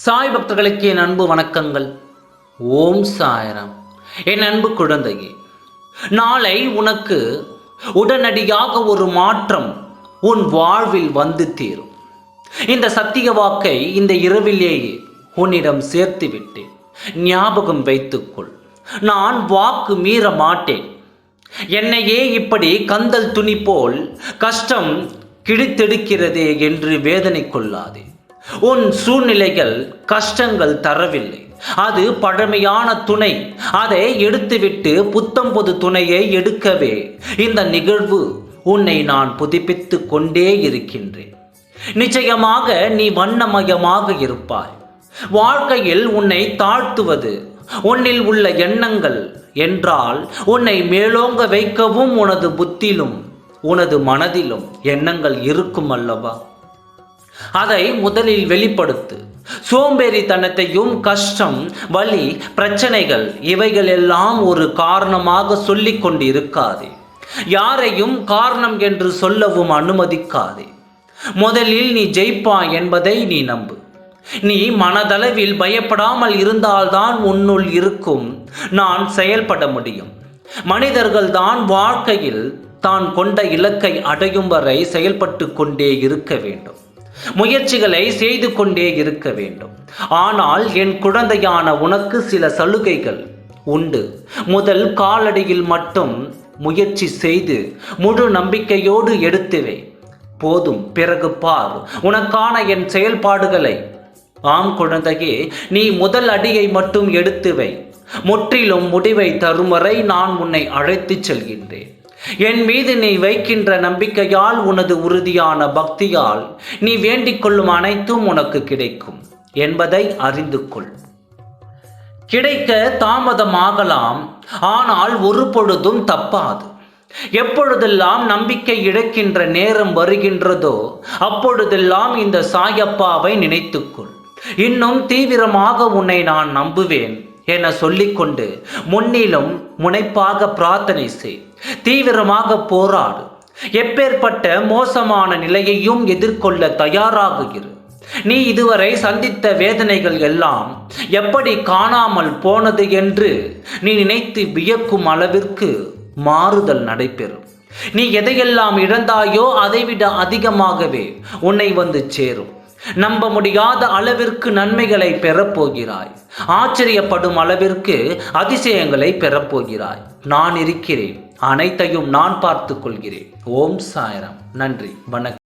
சாய் பக்தர்களுக்கு என் அன்பு வணக்கங்கள். ஓம் சாய்ராம். என் அன்பு குழந்தையே, நாளை உனக்கு உடனடியாக ஒரு மாற்றம் உன் வாழ்வில் வந்து தீரும். இந்த சத்திய வாக்கை இந்த இரவிலேயே உன்னிடம் சேர்த்து விட்டேன். ஞாபகம் வைத்துக்கொள். நான் வாக்கு மீற மாட்டேன். என்னையே இப்படி கந்தல் துணி போல் கஷ்டம் கிழித்தெடுக்கிறதே என்று வேதனை கொள்ளாதே. உன் சூழ்நிலைகள் கஷ்டங்கள் தரவில்லை. அது பழமையான துணை. அதை எடுத்துவிட்டு புத்தம் புது துணையை எடுக்கவே இந்த நிகழ்வு உன்னை நான் புதுப்பித்து கொண்டே இருக்கின்றேன். நிச்சயமாக நீ வண்ணமயமாக இருப்பாய். வாழ்க்கையில் உன்னை தாழ்த்துவது உன்னில் உள்ள எண்ணங்கள் என்றால் உன்னை மேலோங்க வைக்கவும் உனது புத்தியிலும் உனது மனதிலும் எண்ணங்கள் இருக்கும் அல்லவா? அதை முதலில் வெளிப்படுத்து. சோம்பேறித்தனத்தையும் கஷ்டம், வலி, பிரச்சனைகள் இவைகள் எல்லாம் ஒரு காரணமாக சொல்லிக் கொண்டு இருக்காதே. யாரையும் காரணம் என்று சொல்லவும் அனுமதிக்காதே. முதலில் நீ ஜெயிப்பாய் என்பதை நீ நம்பு. நீ மனதளவில் பயப்படாமல் இருந்தால்தான் உன்னுள் இருக்கும் நான் செயல்பட முடியும். மனிதர்கள் தான் வாழ்க்கையில் தான் கொண்ட இலக்கை அடையும் வரை செயல்பட்டு கொண்டே இருக்க வேண்டும். முயற்சிகளை செய்து கொண்டே இருக்க வேண்டும். ஆனால் என் குழந்தையான உனக்கு சில சலுகைகள் உண்டு. முதல் காலடியில் மட்டும் முயற்சி செய்து முழு நம்பிக்கையோடு எடுத்துவே போதும். பிறகு பார் உனக்கான என் செயல்பாடுகளை. ஆம் குழந்தையே, நீ முதல் அடியை மட்டும் எடுத்துவை. முற்றிலும் முடிவை தரும் வரை நான் உன்னை அழைத்துச் செல்கின்றேன். என் மீது நீ வைக்கின்ற நம்பிக்கையால், உனது உறுதியான பக்தியால் நீ வேண்டிக் கொள்ளும் அனைத்தும் உனக்கு கிடைக்கும் என்பதை அறிந்து கொள். கிடைக்க தாமதமாகலாம், ஆனால் ஒரு பொழுதும் தப்பாது. எப்பொழுதெல்லாம் நம்பிக்கை இழக்கின்ற நேரம் வருகின்றதோ அப்பொழுதெல்லாம் இந்த சாயப்பாவை நினைத்துக்கொள். இன்னும் தீவிரமாக உன்னை நான் நம்புவேன் என சொல்லிக்கொண்டு முன்னிலும் முனைப்பாக பிரார்த்தனை செய். தீவிரமாக போராடு. எப்பேற்பட்ட மோசமான நிலையையும் எதிர்கொள்ள தயாராக இரு. நீ இதுவரை சந்தித்த வேதனைகள் எல்லாம் எப்படி காணாமல் போனது என்று நீ நினைத்து வியக்கும் அளவிற்கு மாறுதல் நடைபெறும். நீ எதையெல்லாம் இழந்தாயோ அதைவிட அதிகமாகவே உன்னை வந்து சேரும். நம்ப முடியாத அளவிற்கு நன்மைகளை பெறப்போகிறாய். ஆச்சரியப்படும் அளவிற்கு அதிசயங்களை பெறப்போகிறாய். நான் இருக்கிறேன். அனைத்தையும் நான் பார்த்து கொள்கிறேன். ஓம் சாய்ராம். நன்றி, வணக்கம்.